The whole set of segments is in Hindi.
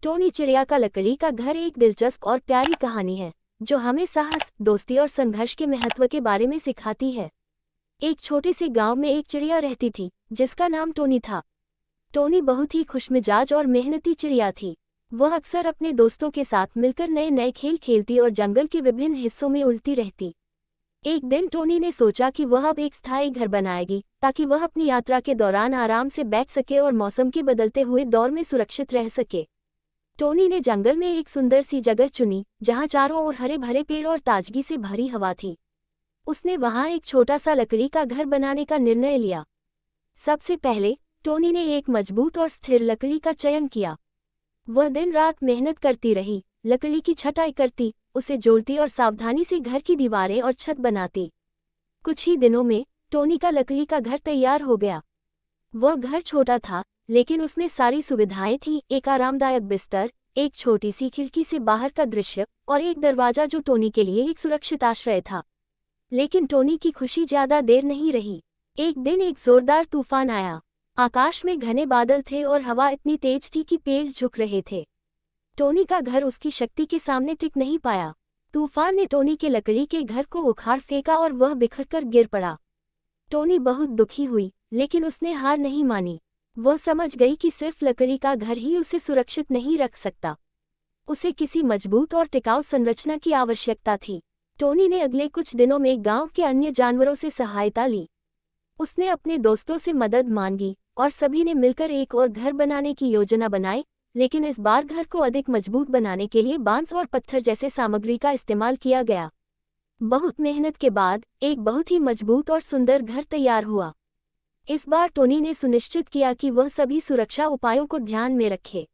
टोनी चिड़िया का लकड़ी का घर एक दिलचस्प और प्यारी कहानी है जो हमें साहस, दोस्ती और संघर्ष के महत्व के बारे में सिखाती है। एक छोटे से गांव में एक चिड़िया रहती थी जिसका नाम टोनी था। टोनी बहुत ही खुशमिजाज और मेहनती चिड़िया थी। वह अक्सर अपने दोस्तों के साथ मिलकर नए नए खेल खेलती और जंगल के विभिन्न हिस्सों में उड़ती रहती। एक दिन टोनी ने सोचा कि वह अब एक स्थायी घर बनाएगी ताकि वह अपनी यात्रा के दौरान आराम से बैठ सके और मौसम के बदलते हुए दौर में सुरक्षित रह सके। टोनी ने जंगल में एक सुंदर सी जगह चुनी जहां चारों ओर हरे भरे पेड़ और ताजगी से भरी हवा थी। उसने वहां एक छोटा सा लकड़ी का घर बनाने का निर्णय लिया। सबसे पहले टोनी ने एक मजबूत और स्थिर लकड़ी का चयन किया। वह दिन रात मेहनत करती रही, लकड़ी की छटाई करती, उसे जोड़ती और सावधानी से घर की दीवारें और छत बनाती। कुछ ही दिनों में टोनी का लकड़ी का घर तैयार हो गया। वह घर छोटा था लेकिन उसमें सारी सुविधाएं थीं, एक आरामदायक बिस्तर, एक छोटी सी खिड़की से बाहर का दृश्य और एक दरवाजा जो टोनी के लिए एक सुरक्षित आश्रय था। लेकिन टोनी की खुशी ज्यादा देर नहीं रही। एक दिन एक जोरदार तूफान आया। आकाश में घने बादल थे और हवा इतनी तेज थी कि पेड़ झुक रहे थे। टोनी का घर उसकी शक्ति के सामने टिक नहीं पाया। तूफान ने टोनी के लकड़ी के घर को उखाड़ फेंका और वह बिखरकर गिर पड़ा। टोनी बहुत दुखी हुई लेकिन उसने हार नहीं मानी। वह समझ गई कि सिर्फ लकड़ी का घर ही उसे सुरक्षित नहीं रख सकता। उसे किसी मजबूत और टिकाऊ संरचना की आवश्यकता थी। टोनी ने अगले कुछ दिनों में गांव के अन्य जानवरों से सहायता ली। उसने अपने दोस्तों से मदद मांगी और सभी ने मिलकर एक और घर बनाने की योजना बनाई, लेकिन इस बार घर को अधिक मजबूत बनाने के लिए बांस और पत्थर जैसे सामग्री का इस्तेमाल किया गया। बहुत मेहनत के बाद एक बहुत ही मजबूत और सुंदर घर तैयार हुआ। इस बार टोनी ने सुनिश्चित किया कि वह सभी सुरक्षा उपायों को ध्यान में रखे।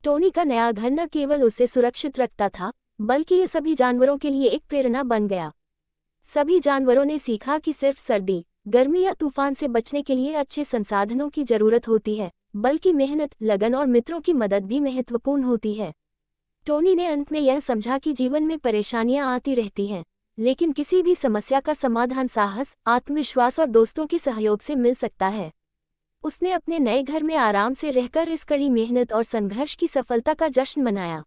टोनी का नया घर न केवल उसे सुरक्षित रखता था बल्कि ये सभी जानवरों के लिए एक प्रेरणा बन गया। सभी जानवरों ने सीखा कि सिर्फ सर्दी, गर्मी या तूफान से बचने के लिए अच्छे संसाधनों की जरूरत होती है, बल्कि मेहनत, लगन और मित्रों की मदद भी महत्वपूर्ण होती है। टोनी ने अंत में यह समझा कि जीवन में परेशानियां आती रहती हैं, लेकिन किसी भी समस्या का समाधान साहस, आत्मविश्वास और दोस्तों के सहयोग से मिल सकता है। उसने अपने नए घर में आराम से रहकर इस कड़ी मेहनत और संघर्ष की सफलता का जश्न मनाया।